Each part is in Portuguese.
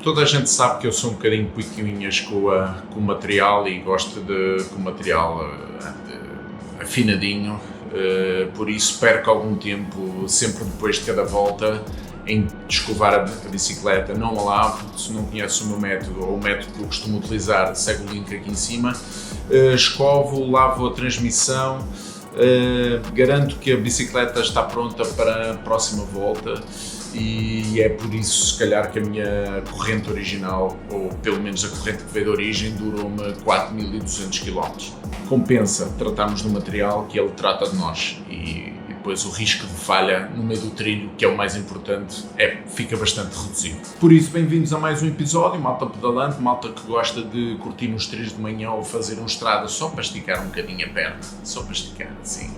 Toda a gente sabe que eu sou um bocadinho picuinhas com o material e gosto com o material afinadinho, por isso perco algum tempo, sempre depois de cada volta, em escovar a bicicleta. Não a lavo, se não conhece o meu método ou o método que eu costumo utilizar, segue o link aqui em cima. Escovo, lavo a transmissão, garanto que a bicicleta está pronta para a próxima volta. E é por isso, se calhar, que a minha corrente original, ou pelo menos a corrente que veio de origem, durou-me 4.200 km. Compensa tratarmos do material que ele trata de nós e depois o risco de falha no meio do trilho, que é o mais importante, fica bastante reduzido. Por isso, bem-vindos a mais um episódio, malta pedalante, malta que gosta de curtir nos trilhos de manhã ou fazer uma estrada só para esticar um bocadinho a perna, só para esticar, assim.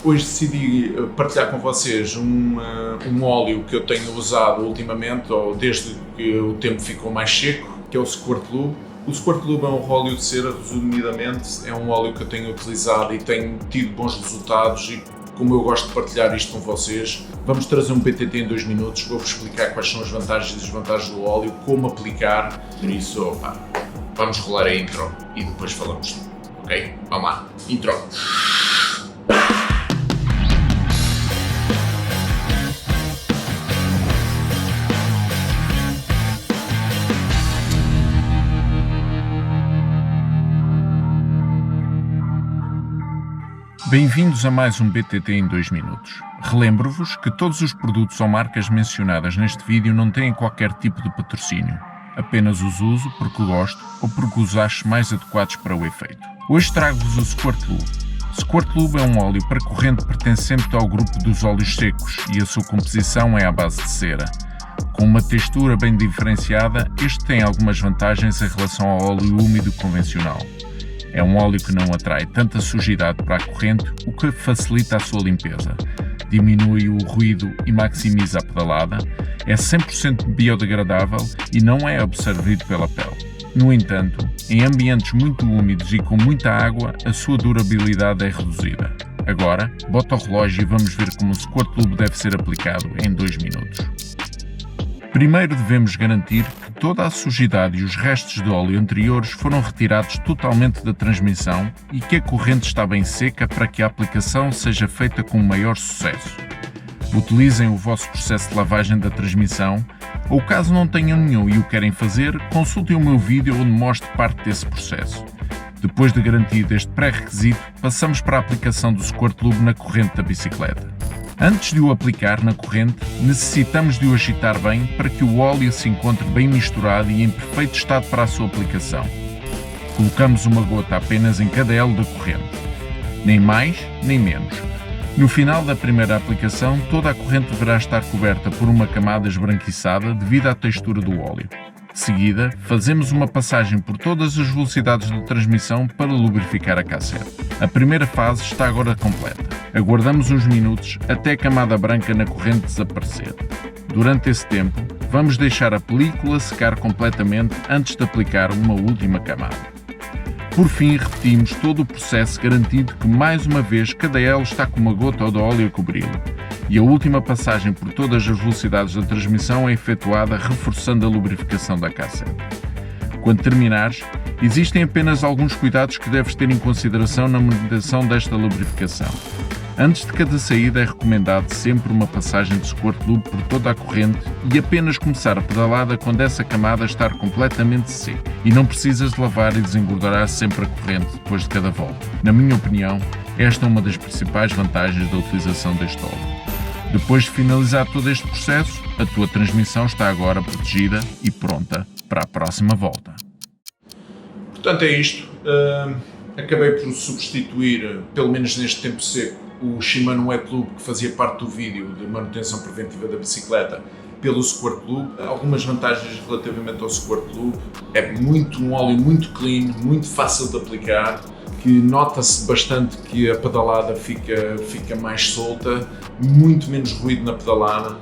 Hoje decidi partilhar com vocês um óleo que eu tenho usado ultimamente, ou desde que o tempo ficou mais seco, que é o Squirt Lube. O Squirt Lube é um óleo de cera, resumidamente, é um óleo que eu tenho utilizado e tenho tido bons resultados e como eu gosto de partilhar isto com vocês, vamos trazer um BTT em 2 minutos, vou-vos explicar quais são as vantagens e desvantagens do óleo, como aplicar, por isso, vamos rolar a intro e depois falamos, ok? Vamos lá, intro! Bem-vindos a mais um BTT em 2 minutos. Relembro-vos que todos os produtos ou marcas mencionadas neste vídeo não têm qualquer tipo de patrocínio. Apenas os uso porque gosto ou porque os acho mais adequados para o efeito. Hoje trago-vos o Squirt Lube. Squirt Lube é um óleo para corrente pertencente ao grupo dos óleos secos e a sua composição é à base de cera. Com uma textura bem diferenciada, este tem algumas vantagens em relação ao óleo úmido convencional. É um óleo que não atrai tanta sujidade para a corrente, o que facilita a sua limpeza. Diminui o ruído e maximiza a pedalada, é 100% biodegradável e não é absorvido pela pele. No entanto, em ambientes muito úmidos e com muita água, a sua durabilidade é reduzida. Agora, bota o relógio e vamos ver como o Squirt Lube deve ser aplicado em 2 minutos. Primeiro devemos garantir que toda a sujidade e os restos de óleo anteriores foram retirados totalmente da transmissão e que a corrente está bem seca para que a aplicação seja feita com maior sucesso. Utilizem o vosso processo de lavagem da transmissão ou, caso não tenham nenhum e o querem fazer, consultem o meu vídeo onde mostro parte desse processo. Depois de garantido este pré-requisito, passamos para a aplicação do Squirt Lube na corrente da bicicleta. Antes de o aplicar na corrente, necessitamos de o agitar bem para que o óleo se encontre bem misturado e em perfeito estado para a sua aplicação. Colocamos uma gota apenas em cada elo da corrente, nem mais nem menos. No final da primeira aplicação, toda a corrente deverá estar coberta por uma camada esbranquiçada devido à textura do óleo. De seguida, fazemos uma passagem por todas as velocidades da transmissão para lubrificar a cassete. A primeira fase está agora completa. Aguardamos uns minutos até a camada branca na corrente desaparecer. Durante esse tempo, vamos deixar a película secar completamente antes de aplicar uma última camada. Por fim, repetimos todo o processo garantindo que mais uma vez cada elo está com uma gota de óleo a cobri-lo. E a última passagem por todas as velocidades da transmissão é efetuada reforçando a lubrificação da cassete. Quando terminares, existem apenas alguns cuidados que deves ter em consideração na manutenção desta lubrificação. Antes de cada saída é recomendado sempre uma passagem de Squirt Lube por toda a corrente e apenas começar a pedalada quando essa camada estar completamente seca. E não precisas de lavar e desengordurar sempre a corrente depois de cada volta. Na minha opinião, esta é uma das principais vantagens da utilização deste óleo. Depois de finalizar todo este processo, a tua transmissão está agora protegida e pronta para a próxima volta. Portanto é isto. Acabei por substituir, pelo menos neste tempo seco, o Shimano Wet Lube que fazia parte do vídeo de manutenção preventiva da bicicleta pelo Squirt Lube. Algumas vantagens relativamente ao Squirt Lube: é um óleo muito clean, muito fácil de aplicar, que nota-se bastante que a pedalada fica mais solta, muito menos ruído na pedalada,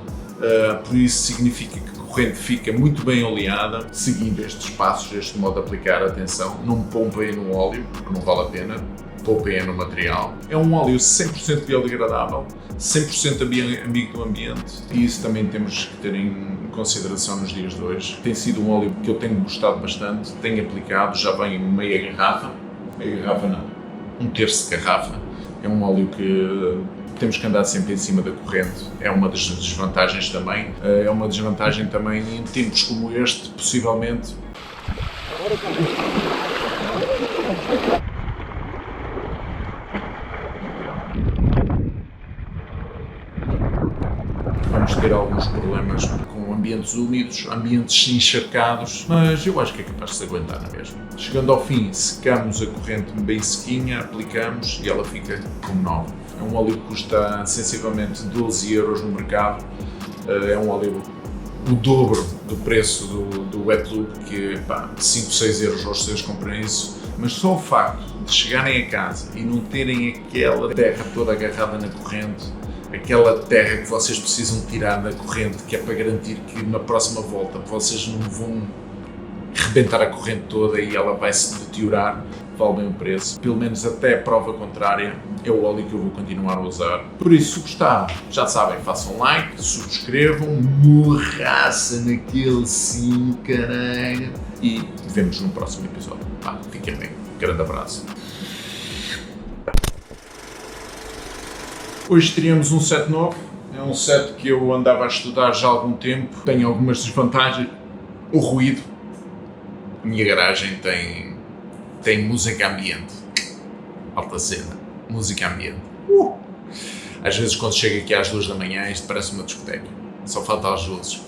por isso significa que a corrente fica muito bem oleada. Seguindo estes passos, este modo de aplicar, atenção, não pompem no óleo, porque não vale a pena, poupem no material. É um óleo 100% biodegradável, 100% amigo do ambiente, e isso também temos que ter em consideração nos dias de hoje. Tem sido um óleo que eu tenho gostado bastante, tenho aplicado, já vem meia garrafa não, um terço de garrafa. É um óleo que temos que andar sempre em cima da corrente, é uma das desvantagens também. É uma desvantagem também em tempos como este, possivelmente. Vamos ter alguns problemas com ambientes úmidos, ambientes encharcados, mas eu acho que é capaz de se aguentar, não é mesmo? Chegando ao fim, secamos a corrente bem sequinha, aplicamos e ela fica como nova. É um óleo que custa sensivelmente 12 euros no mercado. É um óleo o dobro do preço do Wet Loop, que 5, 6 euros vocês compram isso. Mas só o facto de chegarem a casa e não terem aquela terra toda agarrada na corrente, aquela terra que vocês precisam tirar da corrente, que é para garantir que na próxima volta vocês não vão rebentar a corrente toda e ela vai se deteriorar, vale bem o preço. Pelo menos até a prova contrária, é o óleo que eu vou continuar a usar. Por isso, se gostaram, já sabem, façam like, subscrevam, morraça naquele sim, caralho. E vemos no próximo episódio. Fiquem bem. Grande abraço. Hoje teríamos um set novo. É um set que eu andava a estudar já há algum tempo. Tem algumas desvantagens. O ruído. A minha garagem tem música ambiente. Alta cena. Música ambiente. Às vezes quando chego aqui às 2 da manhã isto parece uma discoteca. Só falta as luzes.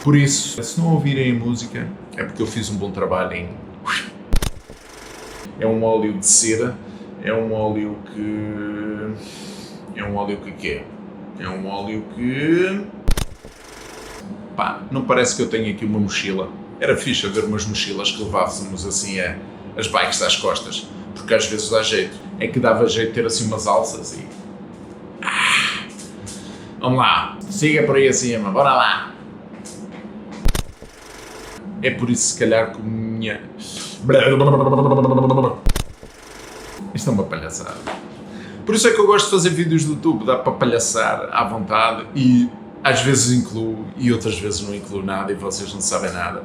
Por isso, se não ouvirem a música, é porque eu fiz um bom trabalho em... É um óleo de cera, é um óleo que... É um óleo que quê? É um óleo que... não parece que eu tenho aqui uma mochila. Era fixe haver umas mochilas que levássemos assim as bikes às costas, porque às vezes dá jeito. É que dava jeito de ter assim umas alças e... Vamos lá, siga por aí acima, bora lá! É por isso, se calhar, que minha... Isto é uma palhaçada. Por isso é que eu gosto de fazer vídeos do YouTube, dá para palhaçar à vontade e às vezes incluo e outras vezes não incluo nada e vocês não sabem nada,